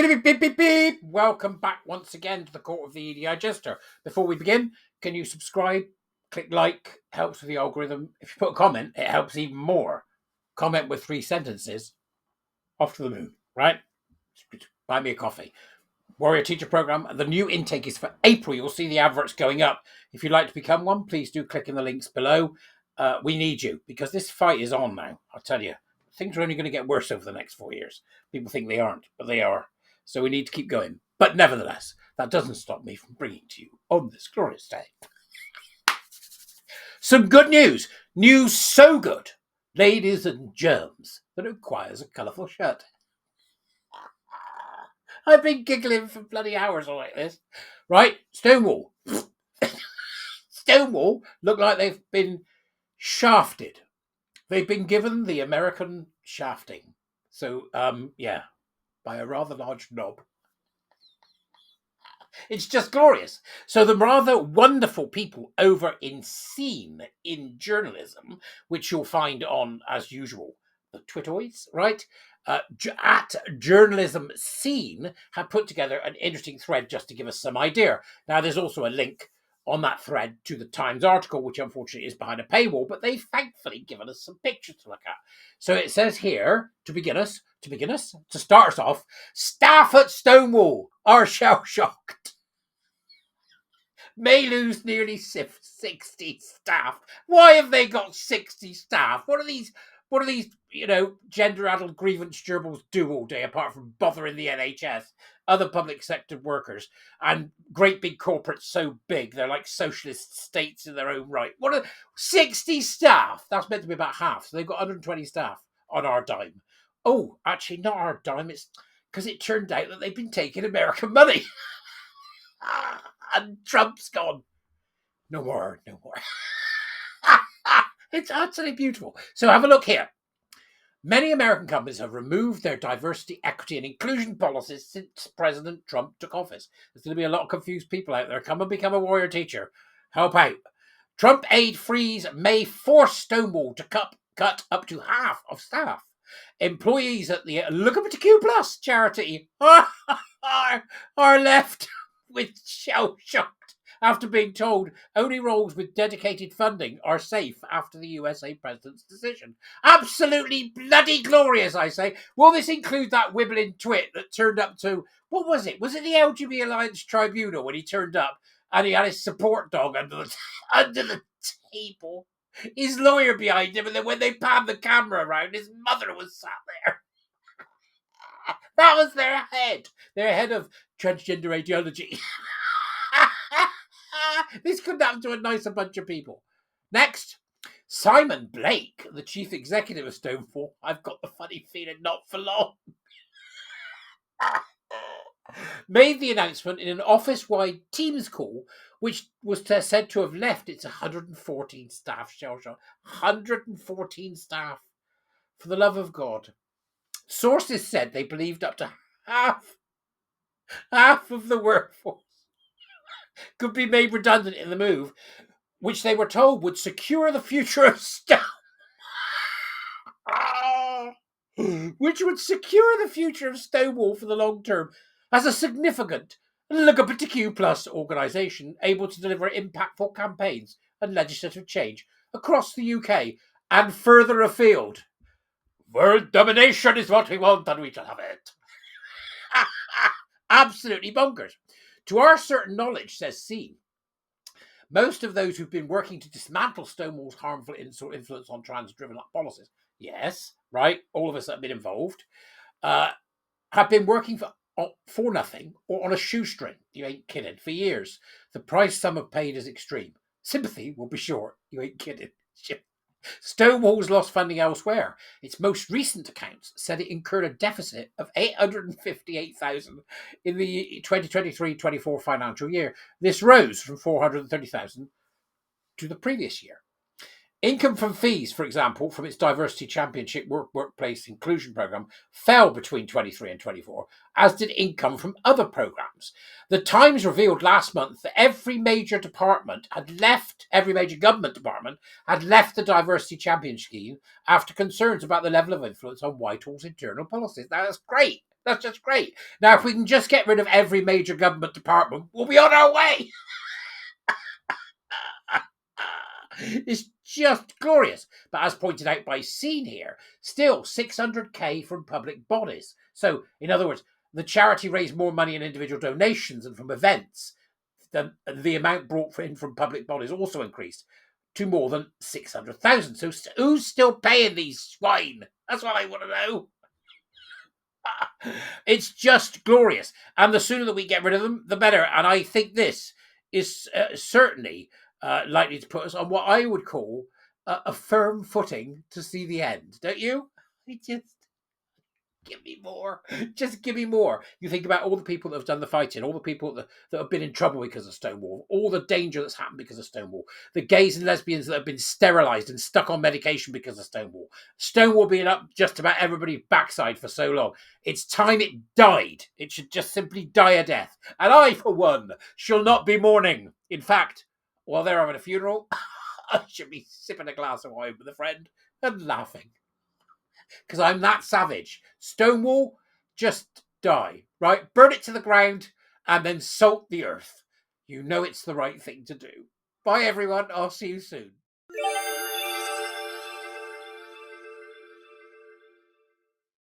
Beep, beep, beep, beep. Welcome back once again to the Court of the Edijester. Before we begin, can you subscribe? Click like, helps with the algorithm. If you put a comment, it helps even more. Comment with 3 sentences, off to the moon, right? Buy me a coffee. Warrior Teacher Program. The new intake is for April. You'll see the adverts going up. If you'd like to become one, please do click in the links below. We need you because this fight is on now. I'll tell you, things are only going to get worse over the next 4 years. People think they aren't, but they are. So we need to keep going. But nevertheless, that doesn't stop me from bringing to you on this glorious day some good news. News so good, ladies and germs, that it requires a colourful shirt. I've been giggling for bloody hours like this. Right, Stonewall. Stonewall look like they've been shafted. They've been given the American shafting. So, yeah, by a rather large knob. It's just glorious. So the rather wonderful people over in Scene in Journalism, which you'll find on, as usual, the Twittoids, right? At Journalism Scene have put together an interesting thread just to give us some idea. Now, there's also a link on that thread to the Times article, which unfortunately is behind a paywall, but they've thankfully given us some pictures to look at. So it says here, to start us off, staff at Stonewall are shell-shocked. May lose nearly 60 staff. Why have they got 60 staff? What are these, gender-addled grievance gerbils do all day apart from bothering the NHS, other public sector workers, and great big corporates so big they're like socialist states in their own right? What are 60 staff? That's meant to be about half. So they've got 120 staff on our dime. Oh, actually, not our dime. It's because it turned out that they've been taking American money. And Trump's gone. No more. It's absolutely beautiful. So have a look here. Many American companies have removed their diversity, equity, and inclusion policies since President Trump took office. There's going to be a lot of confused people out there. Come and become a warrior teacher. Help out. Trump aid freeze may force Stonewall to cut up to half of staff. Employees at the LGBTQ Plus charity are left with shell-shocked after being told only roles with dedicated funding are safe after the USA president's decision. Absolutely bloody glorious, I say. Will this include that wibbling twit that turned up to, what was it? Was it the LGBT Alliance Tribunal when he turned up and he had his support dog under the table? His lawyer behind him, and then when they panned the camera around, his mother was sat there. That was their head of transgender ideology. This couldn't happen to a nicer bunch of people. Next, Simon Blake, the chief executive of Stonewall. I've got the funny feeling not for long. Made the announcement in an office-wide Teams call, which was said to have left its 114 staff shell-shocked. 114 staff. For the love of God. Sources said they believed up to half of the workforce could be made redundant in the move, which they were told would secure the future of Stonewall. Which would secure the future of Stonewall for the long term as a significant LGBTQ plus organisation able to deliver impactful campaigns and legislative change across the UK and further afield. World domination is what we want, and we shall have it. Absolutely bonkers. To our certain knowledge, says C, most of those who've been working to dismantle Stonewall's harmful influence on trans-driven policies, yes, right, all of us that have been involved, have been working for nothing or on a shoestring, you ain't kidding, for years. The price some have paid is extreme. Sympathy will be short, you ain't kidding. Stonewall's lost funding elsewhere. Its most recent accounts said it incurred a deficit of $858,000 in the 2023-24 financial year. This rose from $430,000 to the previous year. Income from fees, for example, from its Diversity Championship Workplace Inclusion Programme fell between 23 and 24, as did income from other programmes. The Times revealed last month that every major government department had left the Diversity Champion scheme after concerns about the level of influence on Whitehall's internal policies. Now, that's great. That's just great. Now, if we can just get rid of every major government department, we'll be on our way. It's just glorious. But as pointed out by Scene here, still 600k from public bodies. So, in other words, the charity raised more money in individual donations and from events. The amount brought in from public bodies also increased to more than 600,000. So who's still paying these swine? That's what I want to know. It's just glorious. And the sooner that we get rid of them, the better. And I think this is certainly likely to put us on what I would call a firm footing to see the end. Don't you? Just give me more. Just give me more. You think about all the people that have done the fighting, all the people that have been in trouble because of Stonewall, all the danger that's happened because of Stonewall, the gays and lesbians that have been sterilised and stuck on medication because of Stonewall. Stonewall being up just about everybody's backside for so long. It's time it died. It should just simply die a death. And I, for one, shall not be mourning. In fact, while they're having a funeral, I should be sipping a glass of wine with a friend and laughing. Because I'm that savage. Stonewall, just die, right? Burn it to the ground and then salt the earth. You know it's the right thing to do. Bye, everyone. I'll see you soon.